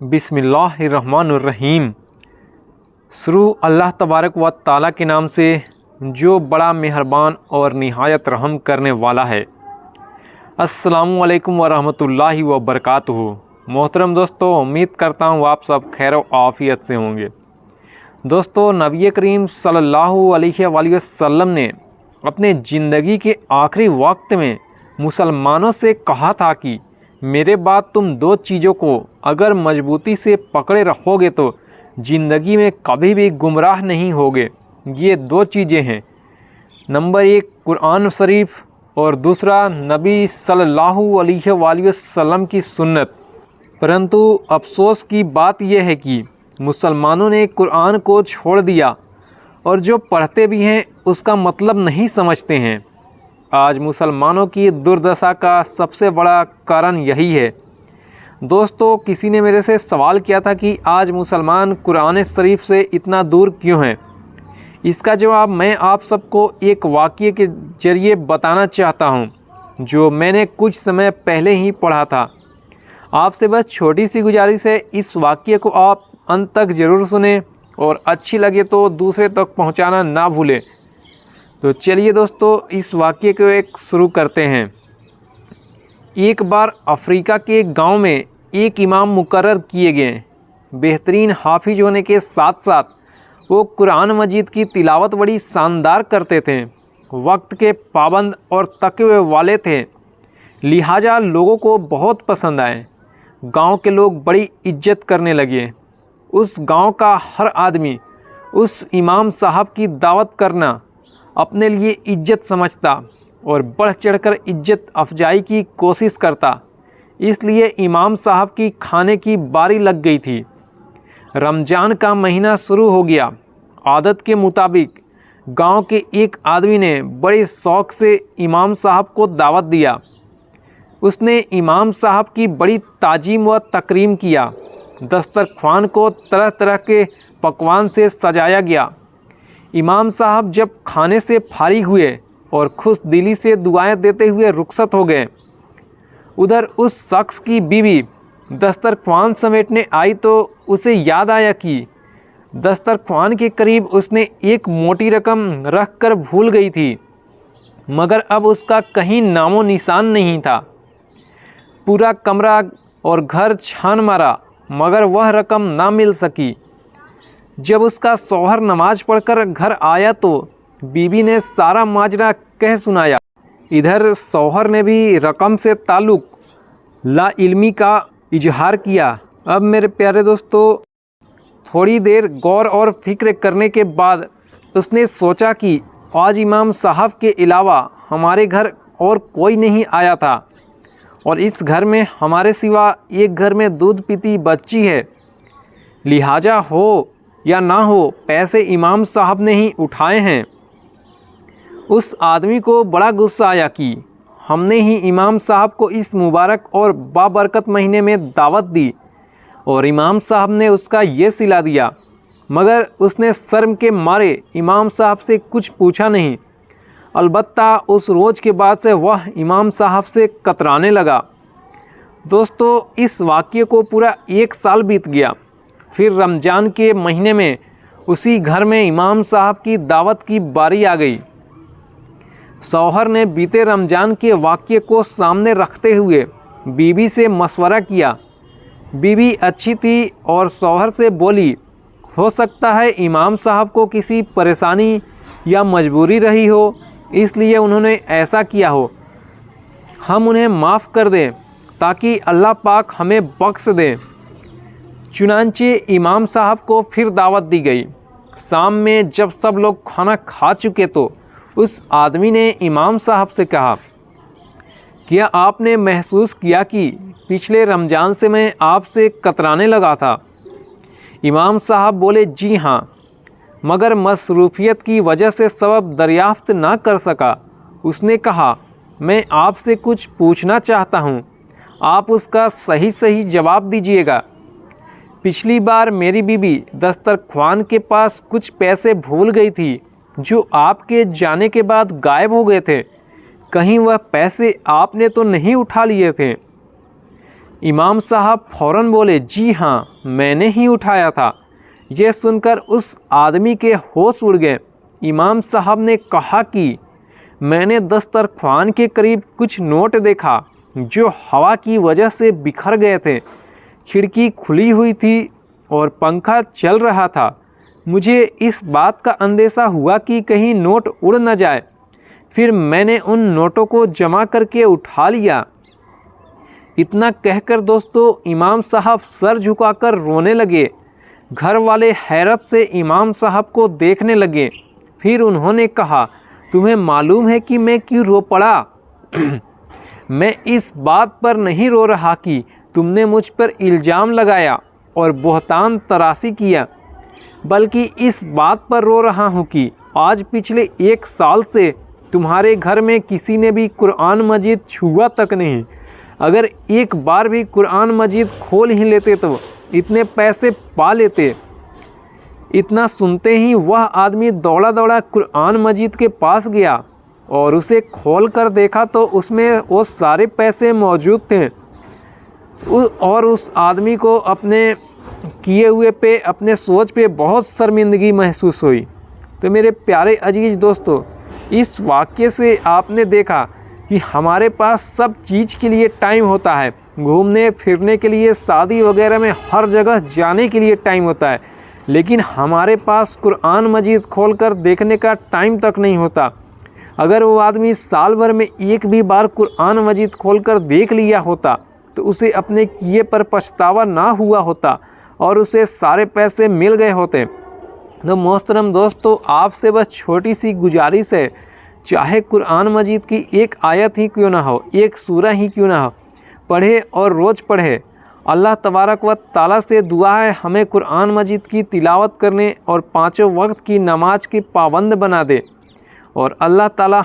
बिस्मिल्लाहिर्रहमानिर्रहीम। शुरू अल्लाह तबारक व ताला के नाम से जो बड़ा मेहरबान और निहायत रहम करने वाला है। अस्सलामु अलैकुम व रहमतुल्लाहि व बरकातुहू। मोहतरम दोस्तों, उम्मीद करता हूँ आप सब खैर व आफ़ियत से होंगे। दोस्तों, नबी करीम सल्लल्लाहु अलैहि वसल्लम ने अपने ज़िंदगी के आखिरी वक्त में मुसलमानों से कहा था कि मेरे बाद तुम दो चीज़ों को अगर मजबूती से पकड़े रखोगे तो ज़िंदगी में कभी भी गुमराह नहीं होगे। ये दो चीज़ें हैं, नंबर 1 कुरान शरीफ और दूसरा नबी सल्लल्लाहु अलैहि वसल्लम की सुन्नत। परंतु अफसोस की बात यह है कि मुसलमानों ने कुरान को छोड़ दिया और जो पढ़ते भी हैं उसका मतलब नहीं समझते हैं। आज मुसलमानों की दुर्दशा का सबसे बड़ा कारण यही है। दोस्तों, किसी ने मेरे से सवाल किया था कि आज मुसलमान कुरान शरीफ से इतना दूर क्यों हैं। इसका जवाब मैं आप सबको एक वाक़ये के ज़रिए बताना चाहता हूं, जो मैंने कुछ समय पहले ही पढ़ा था। आपसे बस छोटी सी गुजारिश है, इस वाक़ये को आप अंत तक ज़रूर सुने और अच्छी लगे तो दूसरे तक पहुंचाना ना भूलें। तो चलिए दोस्तों, इस वाक़ये को एक शुरू करते हैं। एक बार अफ्रीका के एक गांव में एक इमाम मुकर्रर किए गए। बेहतरीन हाफिज होने के साथ साथ वो कुरान मजीद की तिलावत बड़ी शानदार करते थे। वक्त के पाबंद और तक़वे वाले थे, लिहाजा लोगों को बहुत पसंद आए। गांव के लोग बड़ी इज्जत करने लगे। उस गांव का हर आदमी उस इमाम साहब की दावत करना अपने लिए इज्जत समझता और बढ़ चढ़कर इज्जत अफजाई की कोशिश करता। इसलिए इमाम साहब की खाने की बारी लग गई थी। रमज़ान का महीना शुरू हो गया। आदत के मुताबिक गांव के एक आदमी ने बड़े शौक़ से इमाम साहब को दावत दिया। उसने इमाम साहब की बड़ी ताजीम व तकरीम किया। दस्तरख्वान को तरह तरह के पकवान से सजाया गया। इमाम साहब जब खाने से फारिग हुए और खुश दिली से दुआएं देते हुए रुखसत हो गए, उधर उस शख्स की बीवी दस्तरख्वान समेटने आई तो उसे याद आया कि दस्तरख्वान के करीब उसने एक मोटी रकम रख कर भूल गई थी, मगर अब उसका कहीं नामो निशान नहीं था। पूरा कमरा और घर छान मारा, मगर वह रकम ना मिल सकी। जब उसका शौहर नमाज पढ़कर घर आया तो बीवी ने सारा माजरा कह सुनाया। इधर शौहर ने भी रकम से ताल्लुक़ लाइल्मी का इजहार किया। अब मेरे प्यारे दोस्तों, थोड़ी देर गौर और फिक्र करने के बाद उसने सोचा कि आज इमाम साहब के अलावा हमारे घर और कोई नहीं आया था और इस घर में हमारे सिवा एक घर में दूध पीती बच्ची है। लिहाजा हो या ना हो, पैसे इमाम साहब ने ही उठाए हैं। उस आदमी को बड़ा गुस्सा आया कि हमने ही इमाम साहब को इस मुबारक और बाबरकत महीने में दावत दी और इमाम साहब ने उसका ये सिला दिया, मगर उसने शर्म के मारे इमाम साहब से कुछ पूछा नहीं। अलबत्ता उस रोज़ के बाद से वह इमाम साहब से कतराने लगा। दोस्तों, इस वाक़ये को पूरा 1 साल बीत गया। फिर रमज़ान के महीने में उसी घर में इमाम साहब की दावत की बारी आ गई। शौहर ने बीते रमज़ान के वाक़ये को सामने रखते हुए बीवी से मशवरा किया। बीवी अच्छी थी और शौहर से बोली, हो सकता है इमाम साहब को किसी परेशानी या मजबूरी रही हो, इसलिए उन्होंने ऐसा किया हो। हम उन्हें माफ़ कर दें ताकि अल्लाह पाक हमें बख्श दें। चुनांचे इमाम साहब को फिर दावत दी गई। शाम में जब सब लोग खाना खा चुके तो उस आदमी ने इमाम साहब से कहा, क्या आपने महसूस किया कि पिछले रमज़ान से मैं आपसे कतराने लगा था? इमाम साहब बोले, जी हाँ, मगर मसरूफियत की वजह से सबब दरियाफ्त ना कर सका। उसने कहा, मैं आपसे कुछ पूछना चाहता हूँ, आप उसका सही सही जवाब दीजिएगा। पिछली बार मेरी बीवी दस्तरख्वान के पास कुछ पैसे भूल गई थी जो आपके जाने के बाद गायब हो गए थे। कहीं वह पैसे आपने तो नहीं उठा लिए थे? इमाम साहब फ़ौरन बोले, जी हाँ, मैंने ही उठाया था। यह सुनकर उस आदमी के होश उड़ गए। इमाम साहब ने कहा कि मैंने दस्तरख्वान के करीब कुछ नोट देखा जो हवा की वजह से बिखर गए थे। खिड़की खुली हुई थी और पंखा चल रहा था। मुझे इस बात का अंदेशा हुआ कि कहीं नोट उड़ न जाए। फिर मैंने उन नोटों को जमा करके उठा लिया। इतना कहकर दोस्तों इमाम साहब सर झुकाकर रोने लगे। घर वाले हैरत से इमाम साहब को देखने लगे। फिर उन्होंने कहा, तुम्हें मालूम है कि मैं क्यों रो पड़ा? मैं इस बात पर नहीं रो रहा कि तुमने मुझ पर इल्ज़ाम लगाया और बहतान तराशी किया, बल्कि इस बात पर रो रहा हूँ कि आज पिछले 1 साल से तुम्हारे घर में किसी ने भी कुरान मजीद छुआ तक नहीं। अगर एक बार भी कुरान मजीद खोल ही लेते तो इतने पैसे पा लेते। इतना सुनते ही वह आदमी दौड़ा दौड़ा कुरान मजीद के पास गया और उसे खोल कर देखा तो उसमें वो सारे पैसे मौजूद थे। और उस आदमी को अपने किए हुए पे, अपने सोच पे बहुत शर्मिंदगी महसूस हुई। तो मेरे प्यारे अजीज़ दोस्तों, इस वाक़ये से आपने देखा कि हमारे पास सब चीज़ के लिए टाइम होता है। घूमने फिरने के लिए, शादी वगैरह में हर जगह जाने के लिए टाइम होता है, लेकिन हमारे पास कुरान मजीद खोलकर देखने का टाइम तक नहीं होता। अगर वो आदमी साल भर में एक भी बार कुरान मजीद खोलकर देख लिया होता तो उसे अपने किए पर पछतावा ना हुआ होता और उसे सारे पैसे मिल गए होते। तो मोहतरम दोस्तों, आपसे बस छोटी सी गुजारिश है, चाहे कुरान मजीद की एक आयत ही क्यों ना हो, एक सूरा ही क्यों ना हो, पढ़े और रोज़ पढ़े। अल्लाह तबारक व ताला से दुआ है हमें कुरान मजीद की तिलावत करने और 5 वक्त की नमाज के पाबंद बना दे। और अल्लाह ताला